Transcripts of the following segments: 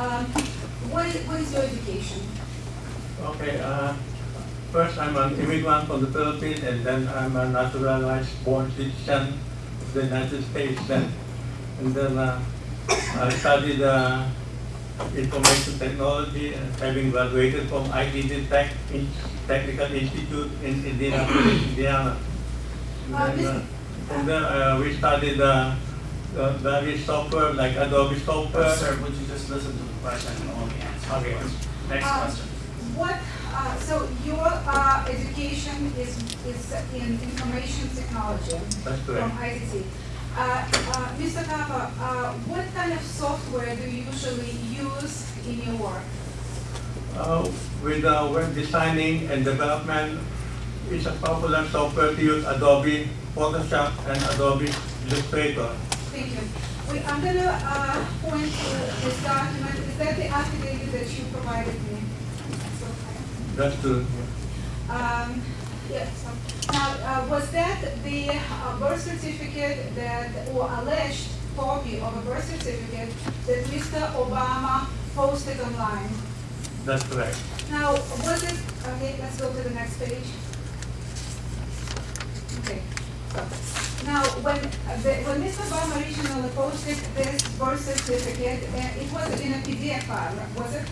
What is your education? Okay, first I'm an immigrant from the Philippines, and then I'm a naturalized born citizen of the United States. And then I studied information technology, and having graduated from ITD Technical Institute in Indianapolis, Indiana. And then, from there, we studied various software like Adobe software. Sir, would you just listen to the question and only answer? Okay. Next question. So your education is in information technology. That's correct. From ITT. Mr. Kappa, what kind of software do you usually use in your work? With web designing and development, it's a popular software to use Adobe Photoshop and Adobe Illustrator. Thank you. I'm going to point to this document. Is that the affidavit that you provided me? That's true. Yes. Now, was that the birth certificate or alleged copy of a birth certificate that Mr. Obama posted online? That's correct. Now, was it, okay, let's go to the next page. Okay. So, now, when Mr. Obama originally posted this birth certificate, it was in a PDF file, was it?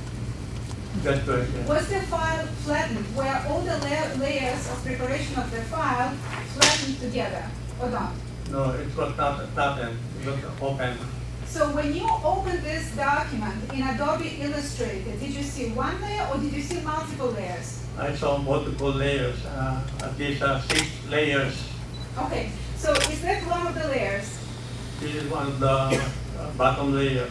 That's correct. Yeah. Was the file flattened, where all the layers of preparation of the file flattened together, or not? No, it was not flattened. It was open. So when you opened this document in Adobe Illustrator, did you see one layer or did you see multiple layers? I saw multiple layers, at least 6 layers. Okay, so is that one of the layers? This is one of the bottom layer.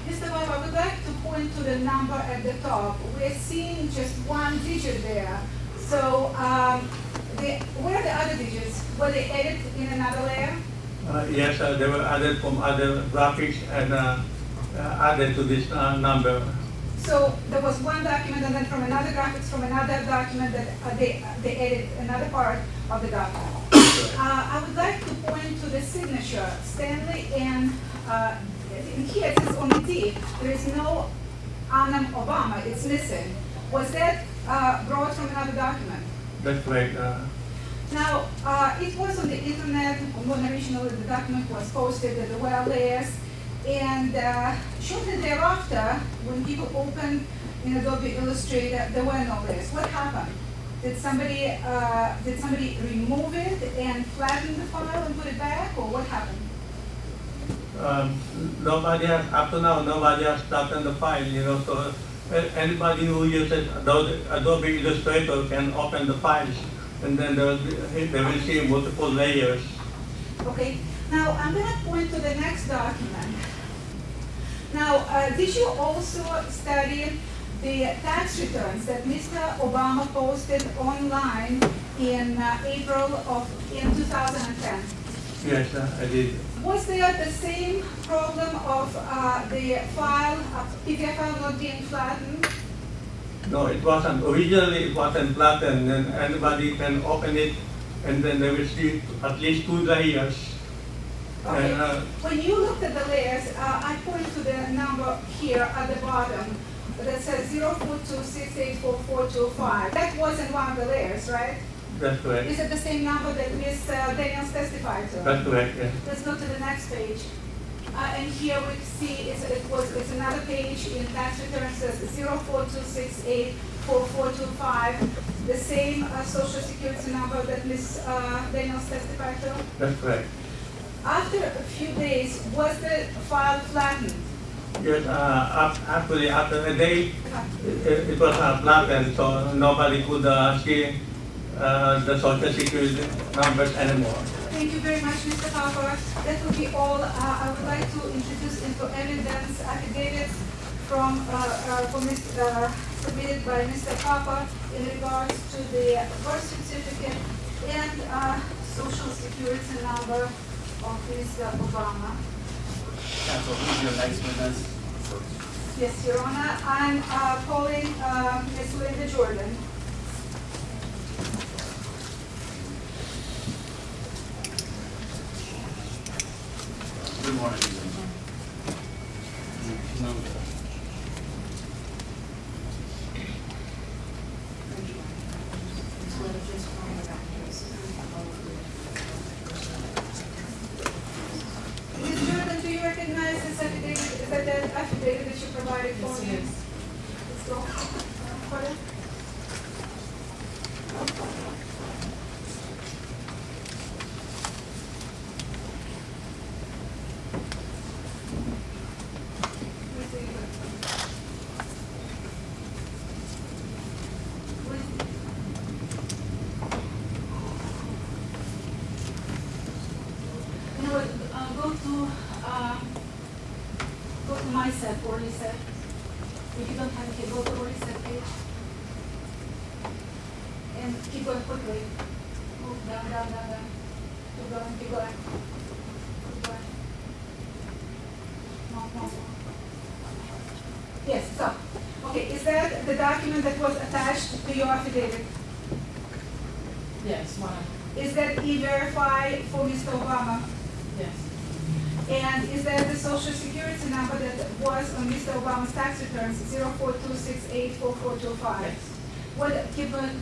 Mr. Bob, I would like to point to the number at the top. We're seeing just one digit there. So where are the other digits? Were they added in another layer? Yes, they were added from other graphics and added to this number. So there was one document, and then from another graphics from another document that they added another part of the document. I would like to point to the signature, Stanley, and here it says on the T. There is no Anam Obama. It's missing. Was that brought from another document? That's right. Now, it was on the internet when originally the document was posted, that there were layers, and shortly thereafter, when people opened in Adobe Illustrator, there were no layers. What happened? Did somebody remove it and flatten the file and put it back, or what happened? Nobody has, up to now, nobody has flattened the file, so anybody who uses Adobe Illustrator can open the files, and then they will see multiple layers. Okay, now I'm going to point to the next document. Now, did you also study the tax returns that Mr. Obama posted online in April in 2010? Yes, I did. Was there the same problem of the file, PDF file not being flattened? No, it wasn't. Originally, it wasn't flattened, and anybody can open it, and then they will see at least 2 layers. Okay. And, when you looked at the layers, I point to the number here at the bottom that says 042684425. That wasn't one of the layers, right? That's correct. Is it the same number that Ms. Daniels testified to? That's correct, yes. Let's go to the next page. And here we see it's another page in tax return says 042684425, the same social security number that Ms. Daniels testified to. That's correct. After a few days, was the file flattened? Yes, actually, after a day, it was flattened, so nobody could see the social security numbers anymore. Thank you very much, Mr. Papa. That will be all. I would like to introduce into evidence affidavits submitted by Mr. Papa in regards to the birth certificate and social security number of Mr. Obama. Counsel, who's your next witness? Yes, Your Honor. I'm calling Ms. Linda Jordan. Good morning. provided for Yes, me? it is. Let's go. For it. Where's the- where's- You know what, go to my set, Orly set. If you don't have it, here, go to Orly set page. And keep going quickly. Move down, down, down, down. Keep going, keep going. Keep going. More, more, more. Yes, so, okay, is that the document that was attached to your affidavit? Yes, one, Is that E-Verify for Mr. Obama? yes, And is that the social security number that was on Mr. Obama's tax returns, 0426844425? yes. What, keep going,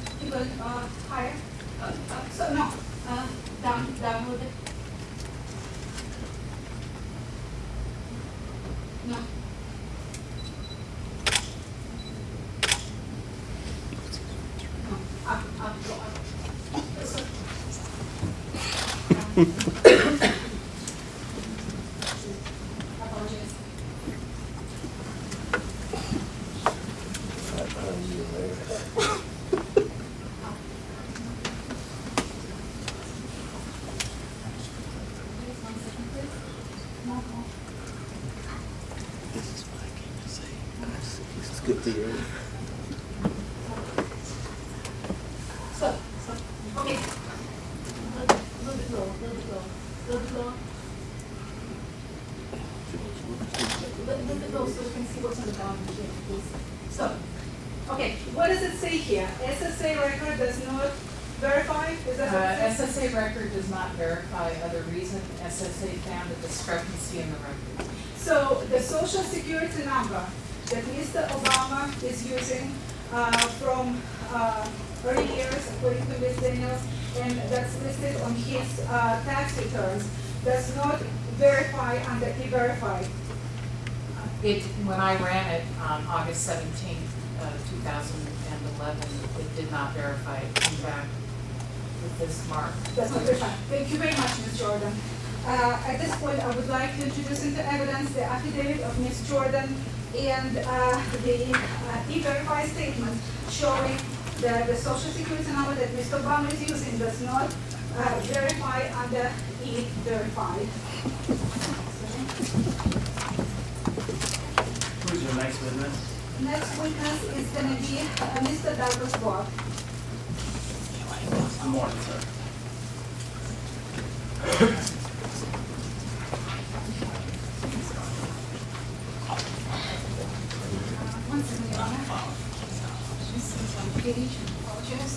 higher? So, no, down a little bit. No. No, up, go up. So- Apologize. Please, 1 second, please. No, no. This is what I came to say. This is good to hear. Stop, stop. Okay. Little bit low, little bit low, little bit low. Little bit low so we can see what's on the bottom here, please. Stop. Okay, what does it say here? SSA record does not verify? Is that what it says? SSA record does not verify other reason. SSA found a discrepancy in the record. So the social security number that Mr. Obama is using from early years, according to Ms. Daniels, and that's listed on his tax returns, does not verify under E-Verify. When I ran it on August 17th, 2011, it did not verify. It came back with this mark. That's not verified. Thank you very much, Ms. Jordan. At this point, I would like to introduce into evidence the affidavit of Ms. Jordan and the E-Verify statement showing that the social security number that Mr. Obama is using does not verify under E-Verify. Who's your next witness? Next witness is going to be Mr. Douglas Bob. Good morning, sir. One second, Your Honor. This is on page, apologize.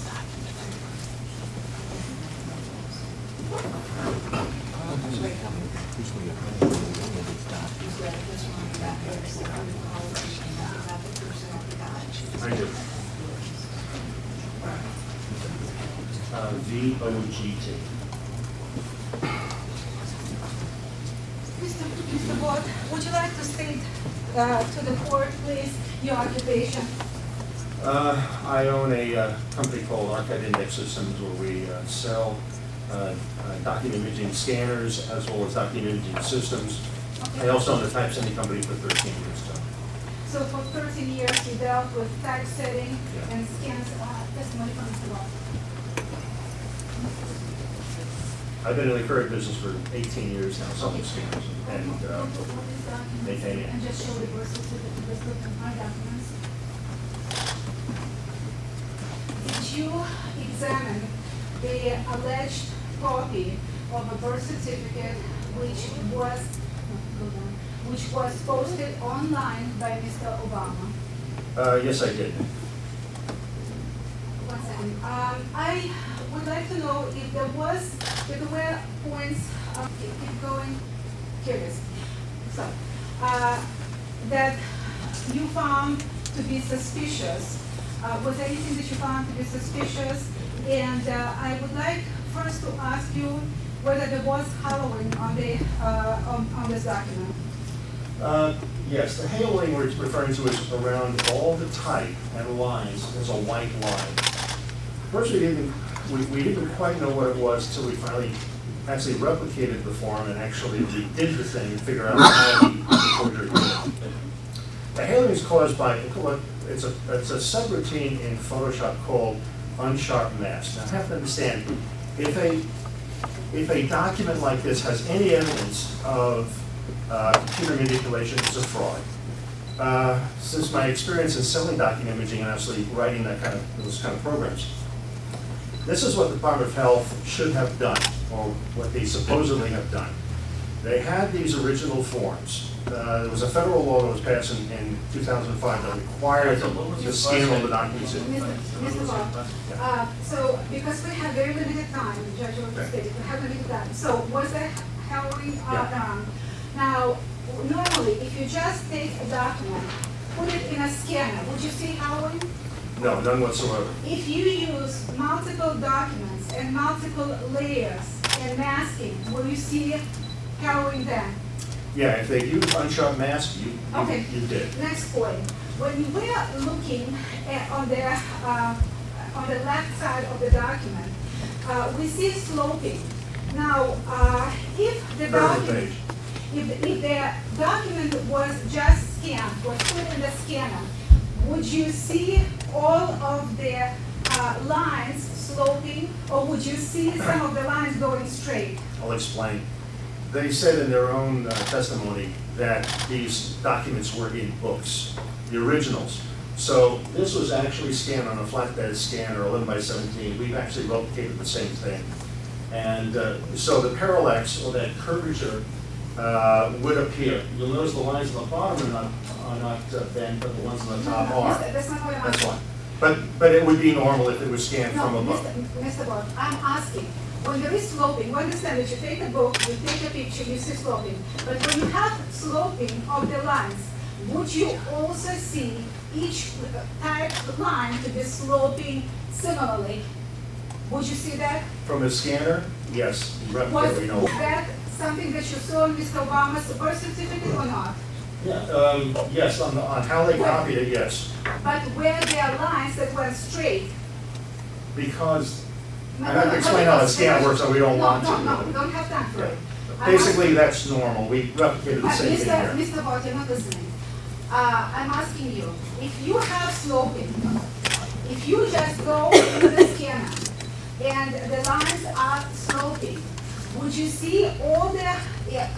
I do. VOGT. Mr. Board, would you like to state to the court, please, your occupation? I own a company called Archive Index Systems where we sell document imaging scanners as well as document imaging systems. I Okay. also own a typesetting company for 13 years. So for 13 years, you dealt with typesetting Yeah. and scans, testimony from Mr. Board. I've been in the current business for 18 years now, selling scanners and maintaining it. And just show the birth certificate, just look at my documents. Did you examine the alleged copy of a birth certificate which was posted online by Mr. Obama? Yes, I did. One second. I would like to know if there were points, keep going, curious. So, that you found to be suspicious. Was there anything that you found to be suspicious? And I would like first to ask you whether there was hallowing on the on this document. Yes, the haloing we're referring to is around all the type and lines. There's a white line. First, we didn't quite know what it was till we finally actually replicated the form and actually redid the thing and figure out how the forgery did it. The haloing is caused by, it's a subroutine in Photoshop called unsharp mask. Now, you have to understand, if a document like this has any evidence of computer manipulation, it's a fraud. Since my experience in selling document imaging and actually writing those kind of programs, this is what the Department of Health should have done, or what they supposedly have done. They had these original forms. There was a federal law that was passed in 2005 that required the scan all the documents in. Mr. Law, so because we have very limited time, the judge will state it, we have limited time. So was that hallowing done? Now, normally, if you just take a document, put it in a scanner, would you see hallowing? No, none whatsoever. If you use multiple documents and multiple layers and masking, will you see hallowing then? Yeah, if they use unsharp mask, you did. Next point. When we are looking at on the left side of the document, we see sloping. Now, if the document, if the document was just scanned, was put in the scanner, would you see all of the lines sloping, or would you see some of the lines going straight? I'll explain. They said in their own testimony that these documents were in books, the originals. So this was actually scanned on a flatbed scanner, 11 by 17. We've actually replicated the same thing. And so the parallax, or that curvature, would appear. You'll notice the lines on the bottom are not bent, but the ones on the top are. That's not what I'm That's asking. fine. But it would be normal if it was scanned from No, above. Mr. Bob, I'm asking, when there is sloping, we understand that you take a book, you take a picture, you see sloping. But when you have sloping of the lines, would you also see each type line to be sloping similarly? Would you see that? From a scanner, yes, Was we know. that something that you saw in Mr. Obama's birth certificate or not? Yeah, yes, on how they copied it, yes. But where there are lines that went straight? Because, I have to explain how the scanner works, and we don't want to. No, we don't have time for it. Basically, that's normal. We replicated the But same thing here. Mr. Bott, you're not listening. I'm asking you, if you have sloping, if you just go to the scanner and the lines are sloping, would you see all the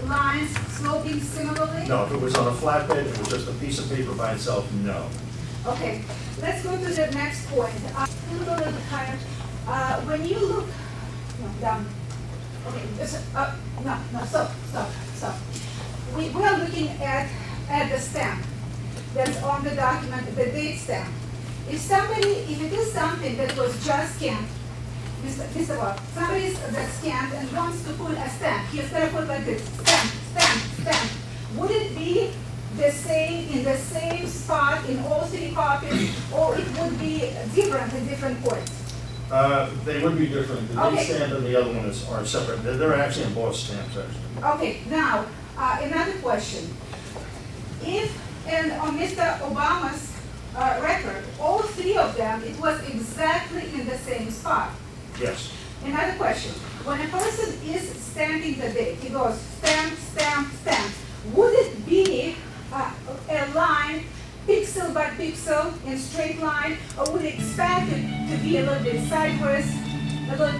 lines sloping similarly? No, if it was on a flatbed, it was just a piece of paper by itself, no. Okay, let's go to the next point. A little bit higher. When you look, no, down. Okay, stop. We are looking at the stamp that's on the document, the date stamp. If it is something that was just scanned, Mr. Bob, somebody that scanned and wants to put a stamp, he's gonna put like this, stamp. Would it be the same, in the same spot in all three copies, or it would be different in different points? They would be different. The Okay. date stamp and the other one are separate. They're actually embossed stamps, actually. Okay, now, another question. If, and on Mr. Obama's record, all three of them, it was exactly in the same spot. Yes. Another question. When a person is stamping the date, he goes stamp. Would it be a line, pixel by pixel, in straight line, or would it expect it to be a little bit sideways, a little